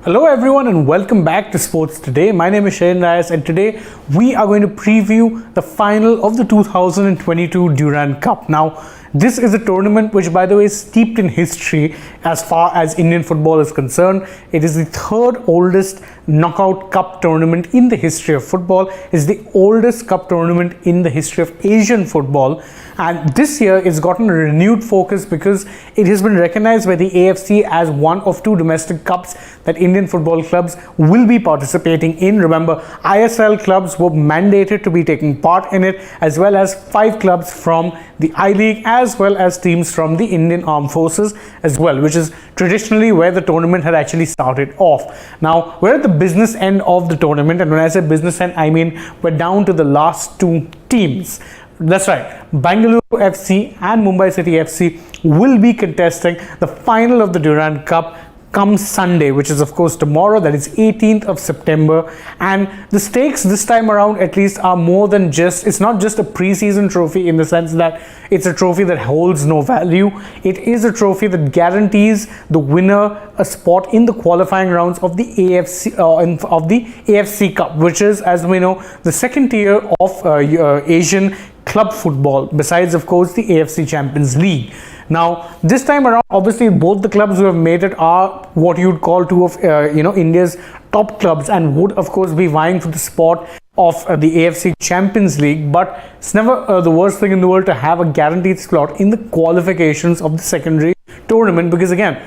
Hello everyone and welcome back to Sports Today. My name is Shayan Reyes and today we are going to preview the final of the 2022 Durand Cup. Now, this is a tournament which, by the way, is steeped in history as far as Indian football is concerned. It is the third oldest knockout cup tournament in the history of football. It's the oldest cup tournament in the history of Asian football. And this year it's gotten a renewed focus because it has been recognized by the AFC as one of two domestic cups that Indian football clubs will be participating in. Remember, ISL clubs were mandated to be taking part in it, as well as 5 clubs from the I-League, as well as teams from the Indian Armed Forces as well, which is traditionally where the tournament had actually started off. Now, we're at the business end of the tournament, and when I say business end, I mean we're down to the last 2 teams. That's right, Bengaluru FC and Mumbai City FC will be contesting the final of the Durand Cup come Sunday, which is of course tomorrow, that is 18th of September. And the stakes this time around at least are more than just, it's not just a pre-season trophy in the sense that it's a trophy that holds no value. It is a trophy that guarantees the winner a spot in the qualifying rounds of the AFC Cup, which is, as we know, the second tier of Asian club football, besides of course the AFC Champions League. Now, this time around, obviously, both the clubs who have made it are what you'd call two of India's top clubs, and would of course be vying for the spot of the AFC Champions League. But it's never the worst thing in the world to have a guaranteed slot in the qualifications of the secondary tournament, because again,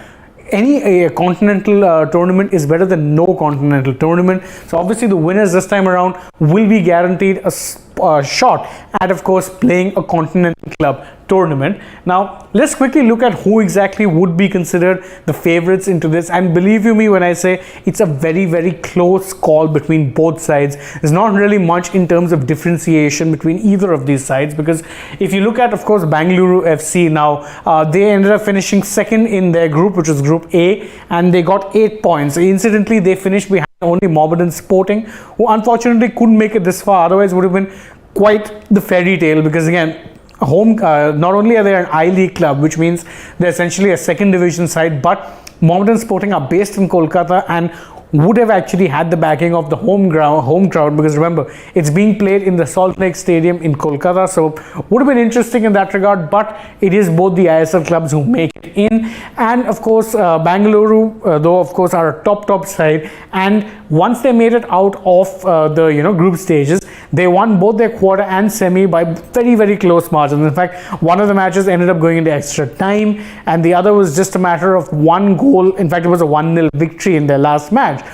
any continental tournament is better than no continental tournament. So obviously the winners this time around will be guaranteed a shot at, of course, playing a continental club tournament. Now, let's quickly look at who exactly would be considered the favorites into this. And believe you me when I say it's a very, very close call between both sides. There's not really much in terms of differentiation between either of these sides, because if you look at, of course, Bengaluru FC now, they ended up finishing second in their group, which was Group A, and they got 8 points. Incidentally, they finished behind only Mohammedan Sporting, who unfortunately couldn't make it this far. Otherwise, would have been quite the fairy tale, because again, not only are they an I-League club, which means they're essentially a second division side, but Mohammedan Sporting are based in Kolkata and would have actually had the backing of the home crowd, because remember, it's being played in the Salt Lake Stadium in Kolkata, so would have been interesting in that regard. But it is both the ISL clubs who make it in, and of course Bengaluru, though of course, are a top side, and once they made it out of the group stages, they won both their quarter and semi by very, very close margins. In fact, one of the matches ended up going into extra time, and the other was just a matter of 1 goal. In fact, it was a 1-0 victory in their last match.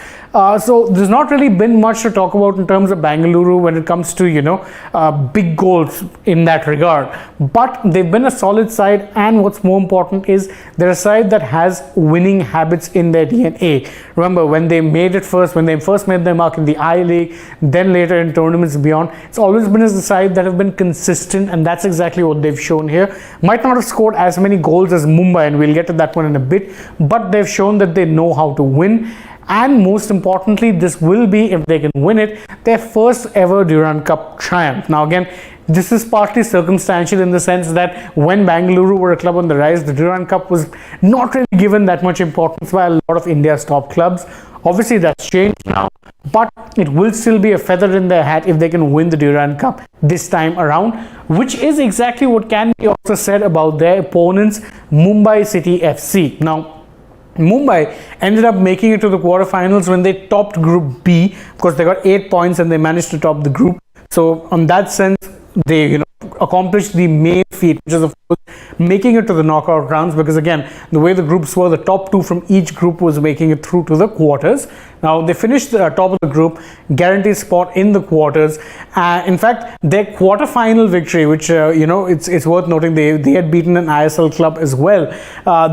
So there's not really been much to talk about in terms of Bengaluru when it comes to big goals in that regard, but they've been a solid side, and what's more important is they're a side that has winning habits in their DNA. Remember, when they first made their mark in the I-League, then later in tournaments beyond, it's always been as the side that have been consistent, and that's exactly what they've shown here. Might not have scored as many goals as Mumbai, and we'll get to that one in a bit, but they've shown that they know how to win. And most importantly, this will be, if they can win it, their first ever Durand Cup triumph. Now again, this is partly circumstantial in the sense that when Bengaluru were a club on the rise, the Durand Cup was not really given that much importance by a lot of India's top clubs. Obviously that's changed now, but it will still be a feather in their hat if they can win the Durand Cup this time around, which is exactly what can be also said about their opponents, Mumbai City FC. Now, Mumbai ended up making it to the quarterfinals when they topped Group B. Of course, they got 8 points and they managed to top the group. So, on that sense, they accomplished the main feat, which is of course making it to the knockout rounds, because again, the way the groups were, the top 2 from each group was making it through to the quarters. Now they finished the top of the group, guaranteed spot in the quarters. In fact, their quarter-final victory, which it's worth noting, they had beaten an ISL club as well.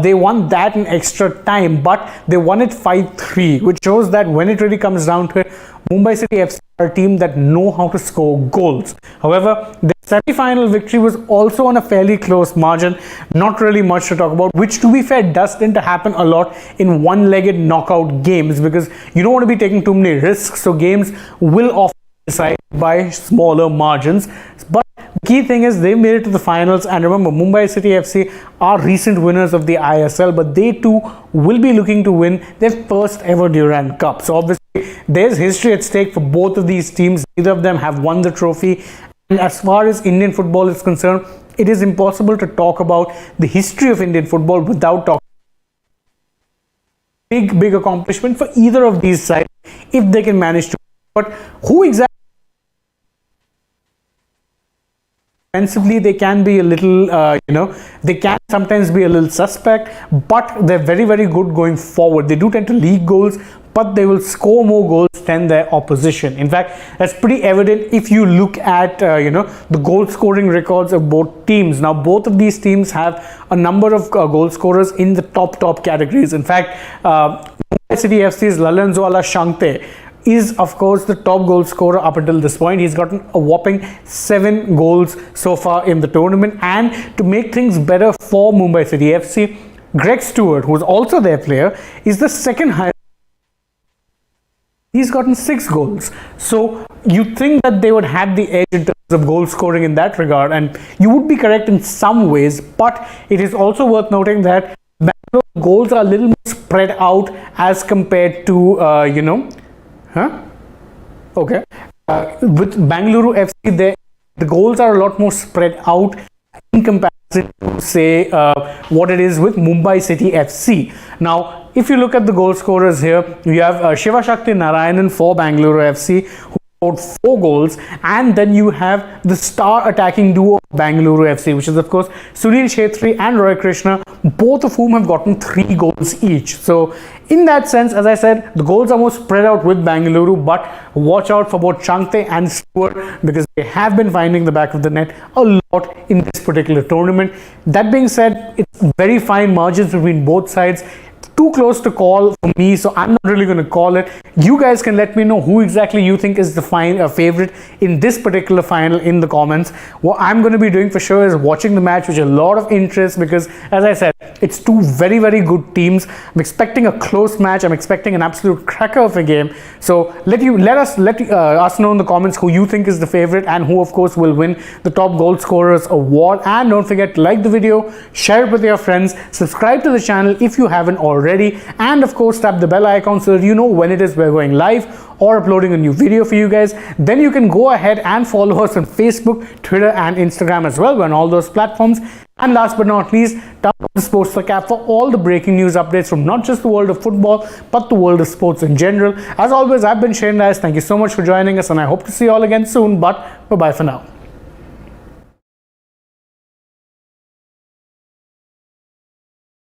They won that in extra time, but they won it 5-3, which shows that when it really comes down to it, Mumbai City FC are a team that know how to score goals. However, the semi-final victory was also on a fairly close margin. Not really much to talk about, which, to be fair, does tend to happen a lot in one-legged knockout games, because you don't want to be taking too many risks. So games will often be decided by smaller margins. But Key thing is they made it to the finals, and remember, Mumbai City FC are recent winners of the ISL, but they too will be looking to win their first ever Durand Cup. So obviously there's history at stake for both of these teams. Neither of them have won the trophy, and as far as Indian football is concerned, it is impossible to talk about the history of Indian football without talking big accomplishment for either of these sides if they can manage to. But who exactly? Offensively, they can be a little, they can sometimes be a little suspect, but they're very good going forward. They do tend to leak goals, but they will score more goals than their opposition. In fact, that's pretty evident if you look at, the goal scoring records of both teams. Now, both of these teams have a number of goal scorers in the top categories. In fact, Mumbai City FC's Lalanzwala Shankte is of course the top goal scorer up until this point. He's gotten a whopping 7 goals so far in the tournament. And to make things better for Mumbai City FC, Greg Stewart, who is also their player, is the second highest. He's gotten 6 goals. So you think that they would have the edge in terms of goal scoring in that regard, and you would be correct in some ways, but it is also worth noting that Bangalore goals are a little more spread out as compared to with Bengaluru FC, the goals are a lot more spread out in comparison to, say, what it is with Mumbai City FC. Now, if you look at the goal scorers here, you have Shiva Shakti Narayanan for Bengaluru FC, who scored 4 goals, and then you have the star attacking duo of Bengaluru FC, which is of course Sunil Shetty and Roy Krishna, both of whom have gotten 3 goals each. So in that sense, as I said, the goals are more spread out with Bengaluru, but watch out for both Shankte and Stewart, because they have been finding the back of the net a lot in this particular tournament. That being said, it's very fine margins between both sides. Too close to call for me, so I'm not really going to call it. You guys can let me know who exactly you think is the favorite in this particular final in the comments. What I'm going to be doing for sure is watching the match with a lot of interest, because as I said, it's 2 very good teams. I'm expecting a close match. I'm expecting an absolute cracker of a game. So let us know in the comments who you think is the favorite, and who of course will win the top goal scorers award. And don't forget to like the video, share it with your friends, subscribe to the channel if you haven't already, and of course tap the bell icon so that you know when it is we're going live or uploading a new video for you guys. Then you can go ahead and follow us on Facebook, Twitter and Instagram as well. We're on all those platforms. And last but not least, download the Sports app for all the breaking news updates from not just the world of football, but the world of sports in general. As always, I've been Shane Dias. Thank you so much for joining us, and I hope to see you all again soon, but bye-bye for now.